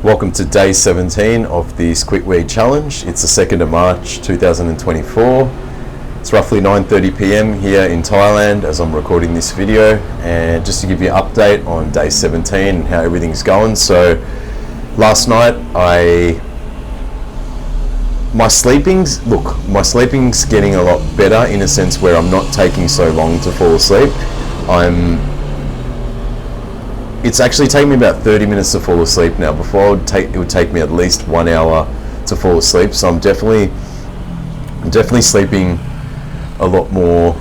Welcome to day 17 of the Quick Weed Challenge. It's the 2nd of March 2024. It's roughly 9:30 p.m. here in Thailand as I'm recording this video, and just to give you an update on day 17 and how everything's going. So last night my sleeping's getting a lot better, in a sense where I'm not taking so long to fall asleep. It's actually taking me about 30 minutes to fall asleep now. Before it would take me at least 1 hour to fall asleep. So I'm definitely sleeping a lot more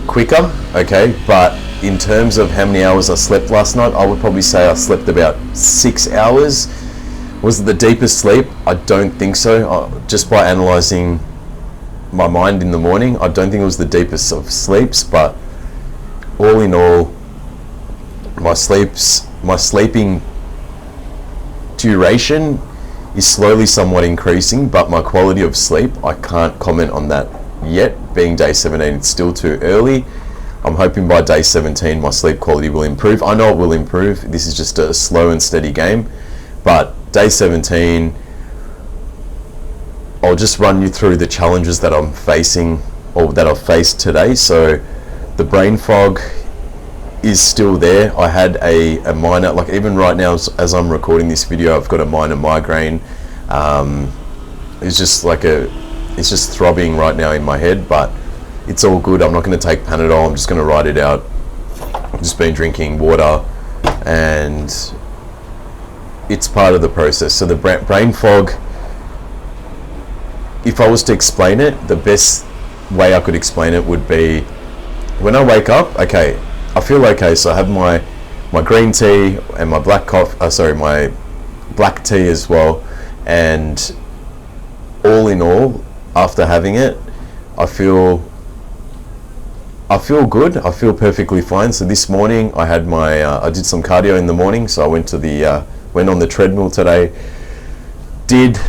quicker. Okay, but in terms of how many hours I slept last night, I would probably say I slept about 6 hours. Was it the deepest sleep? I don't think so. Just by analysing my mind in the morning, I don't think it was the deepest of sleeps. But all in all, my sleeping duration is slowly somewhat increasing, but my quality of sleep, I can't comment on that yet. Being day 17, it's still too early. I'm hoping by day 17 my sleep quality will improve. I know it will improve. This is just a slow and steady game. But day 17, I'll just run you through the challenges that I'm facing, or that I've faced today. So the brain fog is still there. I had a minor, like even right now as I'm recording this video, I've got a minor migraine. It's just throbbing right now in my head, but it's all good. I'm not going to take Panadol. I'm just going to ride it out. I've just been drinking water, and it's part of the process. So the brain fog, if I was to explain it, the best way I could explain it would be when I wake up, okay, I feel okay, so I have my green tea and my my black tea as well, and all in all, after having it, I feel good. I feel perfectly fine. So this morning I had I did some cardio in the morning, so I went on the treadmill today. Did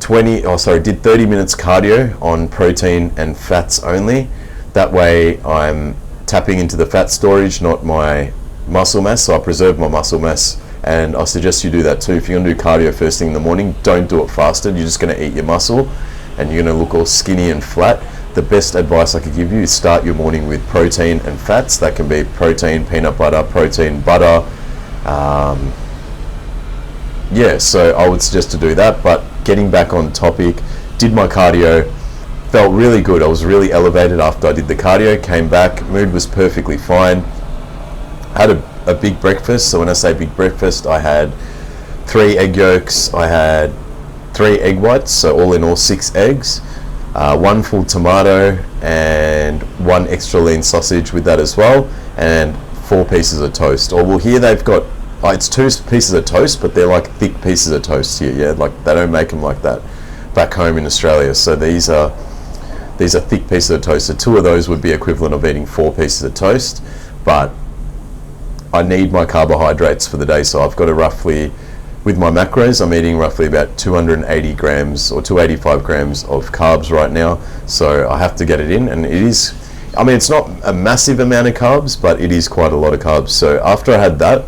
30 minutes cardio on protein and fats only. That way I'm tapping into the fat storage, not my muscle mass, so I preserve my muscle mass. And I suggest you do that too. If you're going to do cardio first thing in the morning, don't do it fasted. You're just going to eat your muscle and you're going to look all skinny and flat. The best advice I could give you is start your morning with protein and fats. That can be protein, peanut butter, protein, butter. So I would suggest to do that. But getting back on topic, did my cardio, felt really good. I was really elevated after I did the cardio, came back, mood was perfectly fine. Had a big breakfast. So when I say big breakfast, I had 3 egg yolks, I had 3 egg whites, so all in all 6 eggs, 1 full tomato, and 1 extra lean sausage with that as well, and 4 pieces of toast. Or well, here they've got, it's 2 pieces of toast, but they're like thick pieces of toast here. Yeah, like they don't make them like that back home in Australia. So these are thick pieces of toast. So 2 of those would be equivalent of eating 4 pieces of toast. But I need my carbohydrates for the day, so I've got to roughly, with my macros, I'm eating roughly about 280 grams or 285 grams of carbs right now. So I have to get it in, and it is, it's not a massive amount of carbs, but it is quite a lot of carbs. So after I had that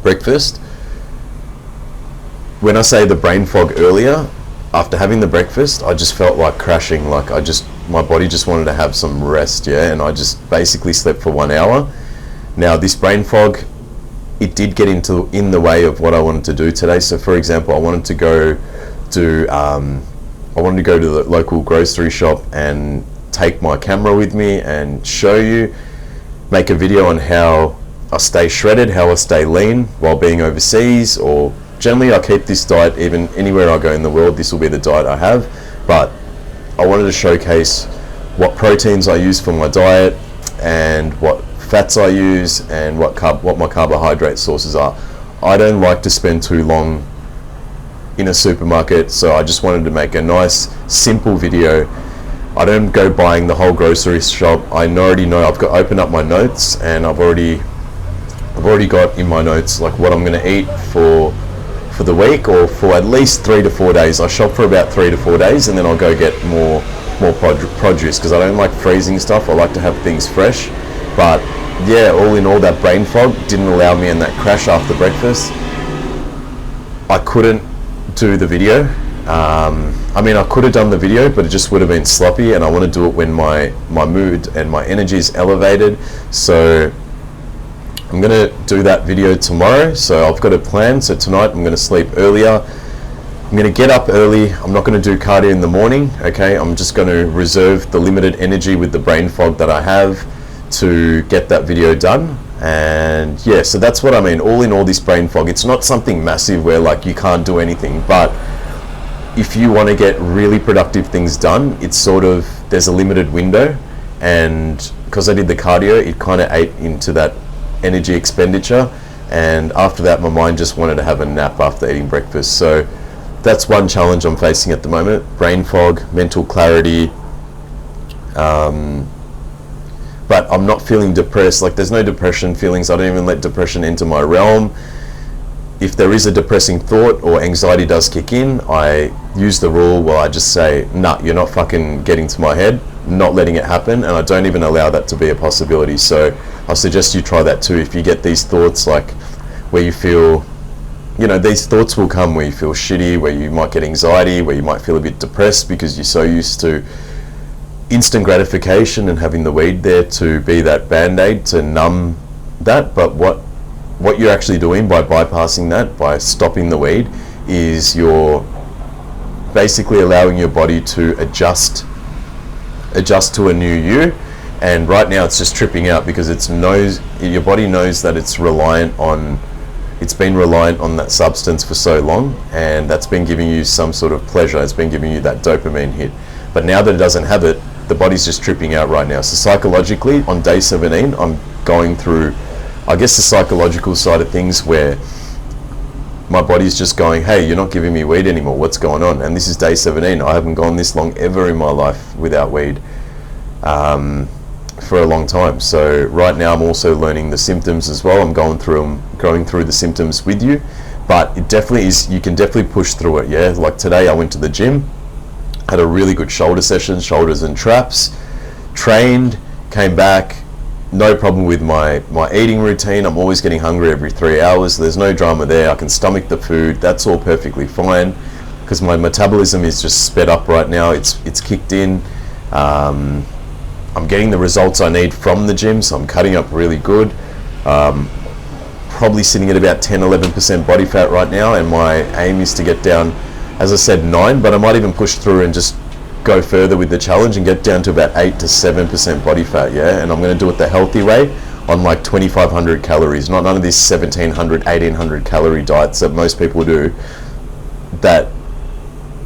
breakfast, when I say the brain fog earlier, after having the breakfast, I just felt like crashing, like my body just wanted to have some rest, yeah, and I just basically slept for 1 hour. Now this brain fog, it did get in the way of what I wanted to do today. So for example, I wanted to go to the local grocery shop and take my camera with me and show you, make a video on how I stay shredded, how I stay lean while being overseas, or generally I keep this diet even anywhere I go in the world. This will be the diet I have, but I wanted to showcase what proteins I use for my diet and what fats I use and what my carbohydrate sources are. I don't like to spend too long in a supermarket, so I just wanted to make a nice simple video. I don't go buying the whole grocery shop. I already know, I've got opened up my notes, and I've already got in my notes like what I'm going to eat for the week, or for at least 3 to 4 days. I shop for about 3 to 4 days, and then I'll go get more produce, because I don't like freezing stuff. I like to have things fresh. But yeah, all in all, that brain fog didn't allow me in that crash after breakfast. I couldn't do the video. I mean, I could have done the video, but it just would have been sloppy, and I want to do it when my mood and my energy is elevated. So I'm going to do that video tomorrow. So I've got a plan. So tonight I'm going to sleep earlier. I'm going to get up early. I'm not going to do cardio in the morning, okay? I'm just going to reserve the limited energy with the brain fog that I have to get that video done. And yeah, so that's what I mean. All in all, this brain fog, it's not something massive where like you can't do anything, but if you want to get really productive things done, it's sort of, there's a limited window, and because I did the cardio, it kind of ate into that energy expenditure, and after that my mind just wanted to have a nap after eating breakfast. So that's one challenge I'm facing at the moment: brain fog, mental clarity, but I'm not feeling depressed. Like, there's no depression feelings. I don't even let depression into my realm. If there is a depressing thought or anxiety does kick in, I use the rule where I just say, nah, you're not fucking getting to my head, not letting it happen, and I don't even allow that to be a possibility. So I suggest you try that too. If you get these thoughts, like where you feel, you know, these thoughts will come where you feel shitty, where you might get anxiety, where you might feel a bit depressed because you're so used to instant gratification and having the weed there to be that band-aid to numb that. But what you're actually doing by bypassing that, by stopping the weed, is you're basically allowing your body to adjust to a new you. And right now it's just tripping out because your body knows that it's been reliant on that substance for so long, and that's been giving you some sort of pleasure. It's been giving you that dopamine hit. But now that it doesn't have it, the body's just tripping out right now. So psychologically, on day 17, I'm going through, I guess, the psychological side of things where my body's just going, hey, you're not giving me weed anymore, what's going on? And this is day 17. I haven't gone this long ever in my life without weed for a long time. So right now I'm also learning the symptoms as well. I'm going through the symptoms with you, but it definitely is, you can definitely push through it. Yeah, like today I went to the gym, had a really good shoulder session, shoulders and traps, trained, came back, no problem with my eating routine. I'm always getting hungry every 3 hours, so there's no drama there. I can stomach the food, that's all perfectly fine, because my metabolism is just sped up right now. It's kicked in. I'm getting the results I need from the gym, so I'm cutting up really good. Probably sitting at about 10-11% body fat right now, and my aim is to get down, as I said, 9, but I might even push through and just go further with the challenge and get down to about 8 to 7% body fat, yeah? And I'm going to do it the healthy way on like 2,500 calories, not none of these 1,700, 1,800 calorie diets that most people do, that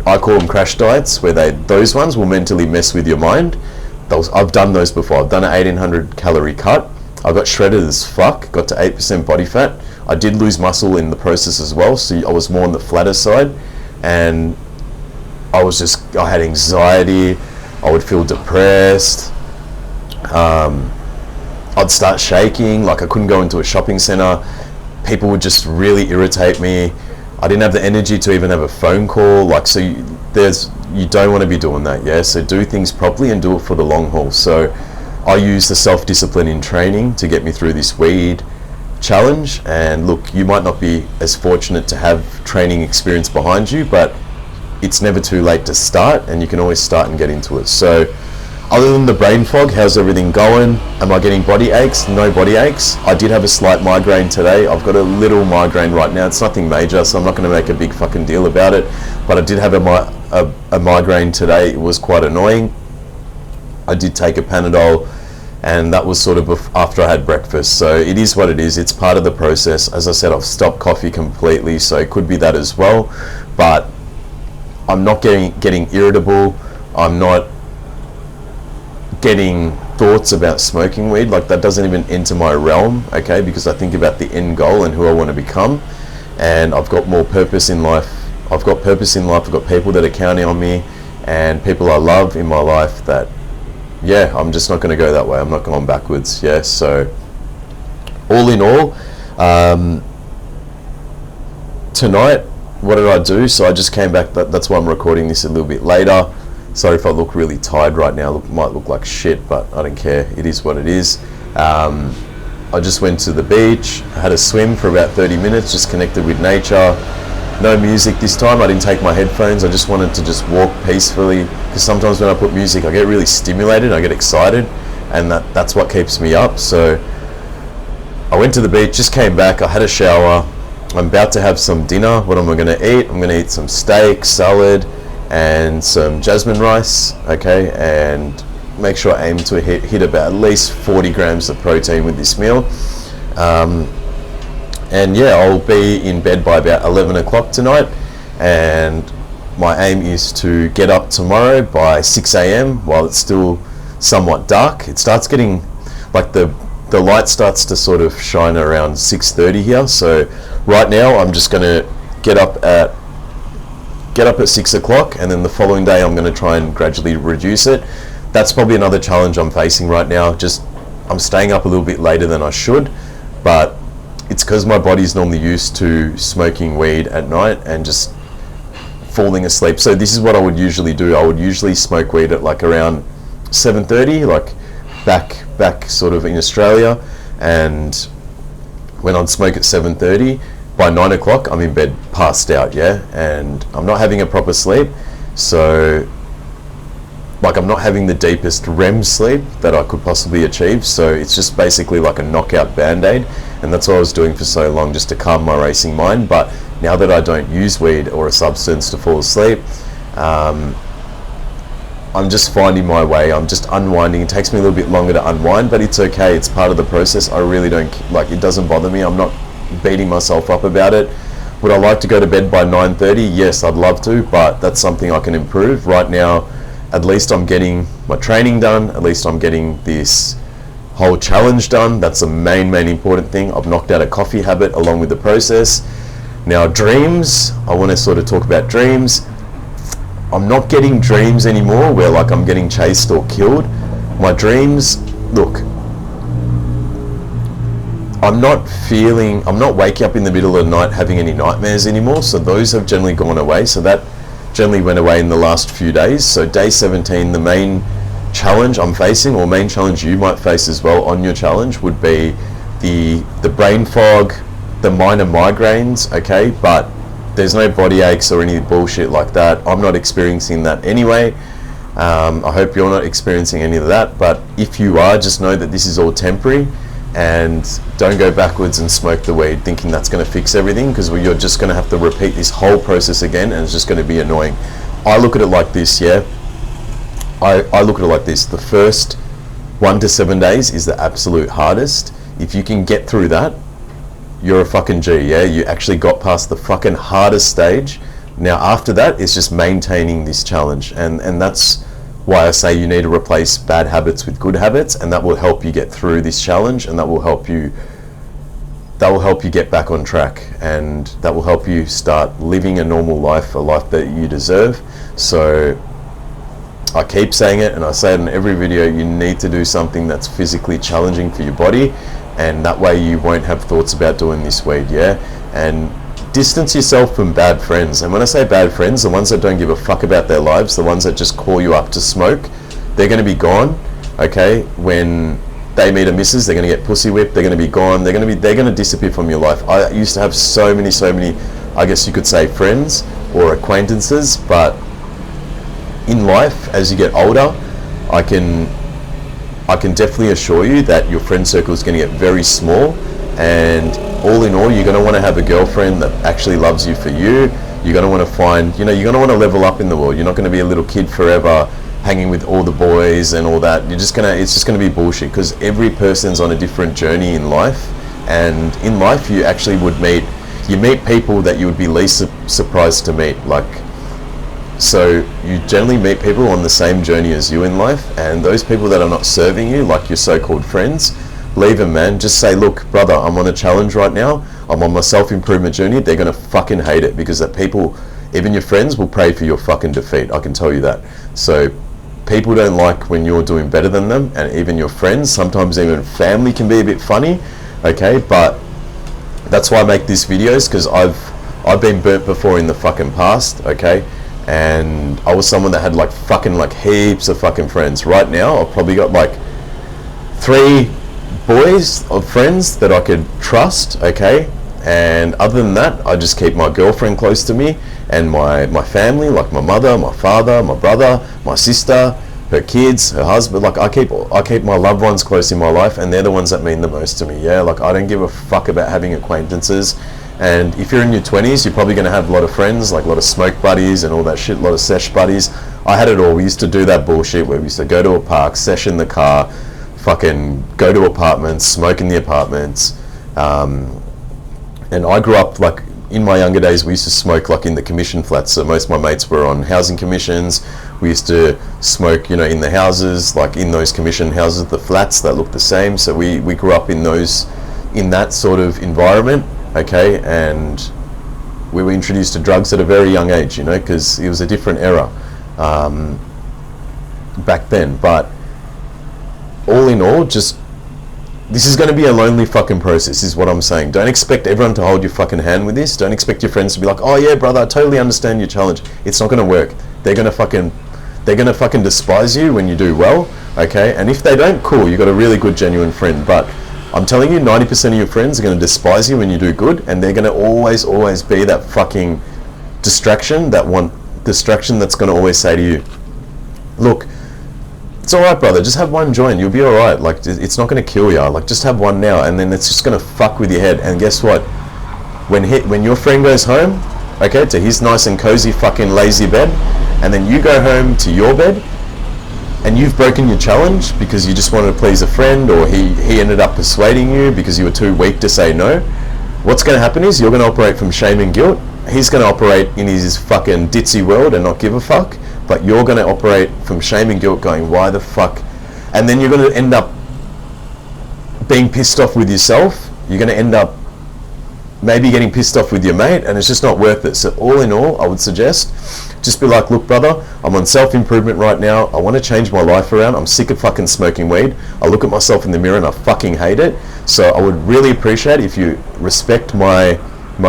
I call them crash diets, where those ones will mentally mess with your mind. I've done those before. I've done an 1,800 calorie cut. I got shredded as fuck, got to 8% body fat. I did lose muscle in the process as well, so I was more on the flatter side, and I had anxiety, I would feel depressed, I'd start shaking, like I couldn't go into a shopping center, people would just really irritate me, I didn't have the energy to even have a phone call, like, so you don't want to be doing that, yeah? So do things properly and do it for the long haul. So I use the self-discipline in training to get me through this weed challenge, and look, you might not be as fortunate to have training experience behind you, but it's never too late to start, and you can always start and get into it. So other than the brain fog, how's everything going? Am I getting body aches? No body aches. I did have a slight migraine today. I've got a little migraine right now. It's nothing major, so I'm not going to make a big fucking deal about it, but I did have a migraine today. It was quite annoying. I did take a Panadol, and that was sort of after I had breakfast. So it is what it is. It's part of the process. As I said, I've stopped coffee completely, so it could be that as well. But I'm not getting irritable. I'm not getting thoughts about smoking weed. Like, that doesn't even enter my realm, okay? Because I think about the end goal and who I want to become, and I've got more purpose in life. I've got purpose in life. I've got people that are counting on me, and people I love in my life that, yeah, I'm just not going to go that way. I'm not going backwards, yeah? So all in all, tonight, what did I do? So I just came back, that's why I'm recording this a little bit later. Sorry if I look really tired right now. Might look like shit, but I don't care. It is what it is. I just went to the beach, had a swim for about 30 minutes, just connected with nature. No music this time. I didn't take my headphones. I just wanted to just walk peacefully, because sometimes when I put music I get really stimulated, I get excited, and that's what keeps me up. So I went to the beach, just came back, I had a shower. I'm about to have some dinner. What am I going to eat? I'm going to eat some steak, salad, and some jasmine rice, okay, and make sure I aim to hit about at least 40 grams of protein with this meal. And yeah, I'll be in bed by about 11 o'clock tonight, and my aim is to get up tomorrow by 6 a.m. while it's still somewhat dark. It starts getting, like the light starts to sort of shine around 6:30 here. So right now I'm just going to get up at 6 o'clock, and then the following day I'm going to try and gradually reduce it. That's probably another challenge I'm facing right now. Just I'm staying up a little bit later than I should, but it's because my body's normally used to smoking weed at night and just falling asleep. So this is what I would usually do. I would usually smoke weed at like around 7:30, like back sort of in Australia, and when I'd smoke at 7:30, by 9 o'clock I'm in bed passed out, yeah, and I'm not having a proper sleep. So like I'm not having the deepest REM sleep that I could possibly achieve, so it's just basically like a knockout band-aid, and that's what I was doing for so long, just to calm my racing mind. But now that I don't use weed or a substance to fall asleep, I'm just finding my way. I'm just unwinding. It takes me a little bit longer to unwind, but it's okay. It's part of the process. I really don't, like, it doesn't bother me. I'm not beating myself up about it. Would I like to go to bed by 9:30? Yes, I'd love to, but that's something I can improve. Right now, at least I'm getting my training done. At least I'm getting this whole challenge done. That's the main important thing. I've knocked out a coffee habit along with the process. Now dreams, I want to sort of talk about dreams. I'm not getting dreams anymore where like I'm getting chased or killed. My dreams, look, I'm not waking up in the middle of the night having any nightmares anymore. So those have generally gone away. So that generally went away in the last few days. So day 17, the main challenge I'm facing, or main challenge you might face as well on your challenge, would be the brain fog, the minor migraines, okay, but there's no body aches or any bullshit like that. I'm not experiencing that anyway. I hope you're not experiencing any of that, but if you are, just know that this is all temporary, and don't go backwards and smoke the weed thinking that's going to fix everything, because you're just going to have to repeat this whole process again, and it's just going to be annoying. I look at it like this, yeah. I look at it like this. The first 1 to 7 days is the absolute hardest. If you can get through that, you're a fucking G, yeah? You actually got past the fucking hardest stage. Now after that, it's just maintaining this challenge, and that's why I say you need to replace bad habits with good habits, and that will help you get through this challenge, and that will help you get back on track, and that will help you start living a normal life, a life that you deserve. So I keep saying it, and I say it in every video, you need to do something that's physically challenging for your body, and that way you won't have thoughts about doing this weed, yeah? And distance yourself from bad friends. And when I say bad friends, the ones that don't give a fuck about their lives, the ones that just call you up to smoke, they're going to be gone, okay? When they meet a missus, they're going to get pussy whipped, they're going to be gone, they're going to disappear from your life. I used to have so many, I guess you could say, friends or acquaintances, but in life, as you get older, I can definitely assure you that your friend circle is going to get very small, and all in all, you're going to want to have a girlfriend that actually loves you for you. You're going to want to find, you're going to want to level up in the world. You're not going to be a little kid forever hanging with all the boys and all that. It's just going to be bullshit, because every person's on a different journey in life, and in life you actually meet people that you would be least surprised to meet. So you generally meet people on the same journey as you in life, and those people that are not serving you, like your so-called friends, leave them, man. Just say, look, brother, I'm on a challenge right now. I'm on my self-improvement journey. They're going to fucking hate it, because that people, even your friends, will pray for your fucking defeat. I can tell you that. So people don't like when you're doing better than them, and even your friends, sometimes even family can be a bit funny, okay? But that's why I make these videos, because I've been burnt before in the fucking past, okay? And I was someone that had heaps of fucking friends. Right now, I've probably got 3 boys of friends that I could trust, okay? And other than that, I just keep my girlfriend close to me and my family, like my mother, my father, my brother, my sister, her kids, her husband. Like I keep my loved ones close in my life, and they're the ones that mean the most to me. Yeah, like I don't give a fuck about having acquaintances. And if you're in your 20s, you're probably going to have a lot of friends, like a lot of smoke buddies and all that shit, a lot of sesh buddies. I had it all. We used to do that bullshit where we used to go to a park, sesh in the car, fucking go to apartments, smoke in the apartments. And I grew up, like, in my younger days, we used to smoke, like, in the commission flats. So most of my mates were on housing commissions. We used to smoke, you know, in the houses, like, in those commission houses, the flats that looked the same. So we grew up in that sort of environment, okay? And we were introduced to drugs at a very young age, you know, because it was a different era back then. But all in all, just... this is going to be a lonely fucking process, is what I'm saying. Don't expect everyone to hold your fucking hand with this. Don't expect your friends to be like, oh yeah, brother, I totally understand your challenge. It's not going to work. They're going to fucking despise you when you do well, okay? And if they don't, cool, you got a really good, genuine friend. But I'm telling you, 90% of your friends are going to despise you when you do good, and they're going to always be that fucking distraction that's going to always say to you, look, it's alright, brother, just have one joint, you'll be alright. Like, it's not going to kill you. Like, just have one now, and then it's just going to fuck with your head. And guess what? When your friend goes home, okay, to his nice and cozy fucking lazy bed, and then you go home to your bed, and you've broken your challenge because you just wanted to please a friend, or he ended up persuading you because you were too weak to say no, what's going to happen is you're going to operate from shame and guilt. He's going to operate in his fucking ditzy world and not give a fuck. But you're going to operate from shame and guilt, going, why the fuck? And then you're going to end up being pissed off with yourself. You're going to end up maybe getting pissed off with your mate, and it's just not worth it. So all in all, I would suggest, just be like, look, brother, I'm on self-improvement right now. I want to change my life around. I'm sick of fucking smoking weed. I look at myself in the mirror and I fucking hate it. So I would really appreciate if you respect my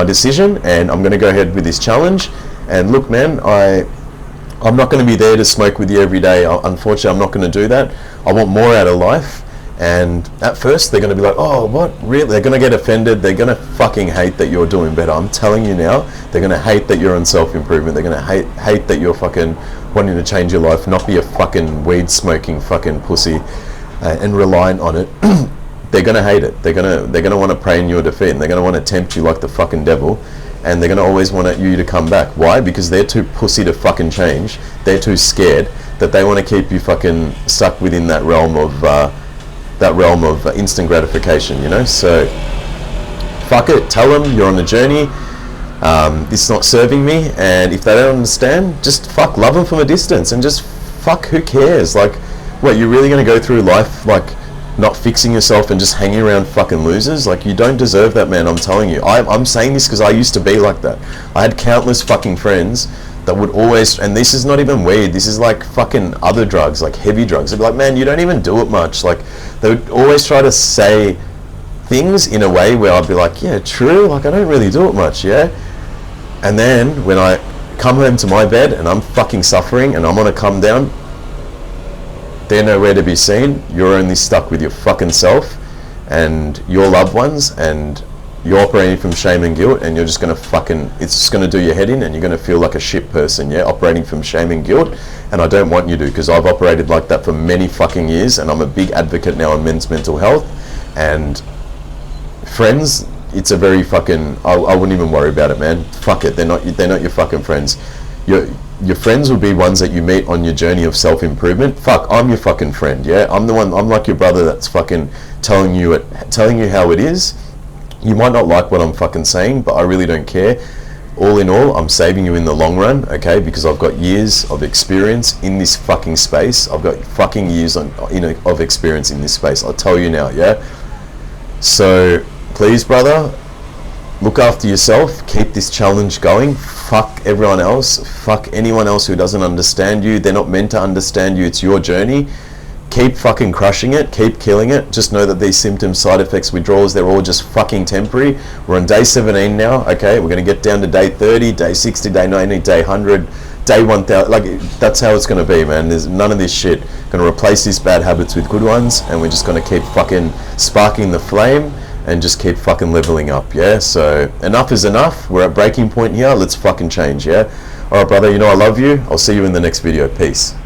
decision, and I'm going to go ahead with this challenge. And look, man, I'm not going to be there to smoke with you every day. Unfortunately, I'm not going to do that. I want more out of life. And at first, they're going to be like, oh, what? Really? They're going to get offended. They're going to fucking hate that you're doing better. I'm telling you now, they're going to hate that you're on self-improvement. They're going to hate that you're fucking wanting to change your life, not be a fucking weed-smoking fucking pussy and reliant on it. They're going to hate it. They're going to want to pray in your defeat, and they're going to want to tempt you like the fucking devil. And they're going to always want you to come back. Why? Because they're too pussy to fucking change. They're too scared that they want to keep you fucking stuck within that realm of instant gratification, you know? So, fuck it. Tell them you're on a journey. It's not serving me. And if they don't understand, just fuck, love them from a distance. And just fuck, who cares? Like, what, you're really going to go through life, like, not fixing yourself and just hanging around fucking losers? Like, you don't deserve that, man. I'm telling you. I'm saying this because I used to be like that. I had countless fucking friends that would always, and this is not even weed, this is like fucking other drugs, like heavy drugs. They'd be like, man, you don't even do it much. Like, they would always try to say things in a way where I'd be like, yeah, true, like I don't really do it much, yeah? And then when I come home to my bed and I'm fucking suffering and I'm on a come down, they're nowhere to be seen. You're only stuck with your fucking self and your loved ones, and you're operating from shame and guilt, and you're just going to fucking, it's just going to do your head in, and you're going to feel like a shit person, yeah, operating from shame and guilt. And I don't want you to, because I've operated like that for many fucking years, and I'm a big advocate now on men's mental health. And friends, it's a very fucking, I wouldn't even worry about it, man. Fuck it, they're not your fucking friends. Your friends will be ones that you meet on your journey of self-improvement. Fuck, I'm your fucking friend, yeah? I'm like your brother that's fucking telling you how it is. You might not like what I'm fucking saying, but I really don't care. All in all, I'm saving you in the long run, okay? Because I've got years of experience in this fucking space. I've got fucking years of experience in this space. I'll tell you now, yeah? So, please, brother, look after yourself. Keep this challenge going. Fuck everyone else. Fuck anyone else who doesn't understand you. They're not meant to understand you. It's your journey. Keep fucking crushing it. Keep killing it. Just know that these symptoms, side effects, withdrawals, they're all just fucking temporary. We're on day 17 now, okay? We're going to get down to day 30, day 60, day 90, day 100, day 1000. Like, that's how it's going to be, man. There's none of this shit. Going to replace these bad habits with good ones, and we're just going to keep fucking sparking the flame and just keep fucking leveling up, yeah? So enough is enough. We're at breaking point here. Let's fucking change, yeah? All right, brother, you know I love you. I'll see you in the next video. Peace.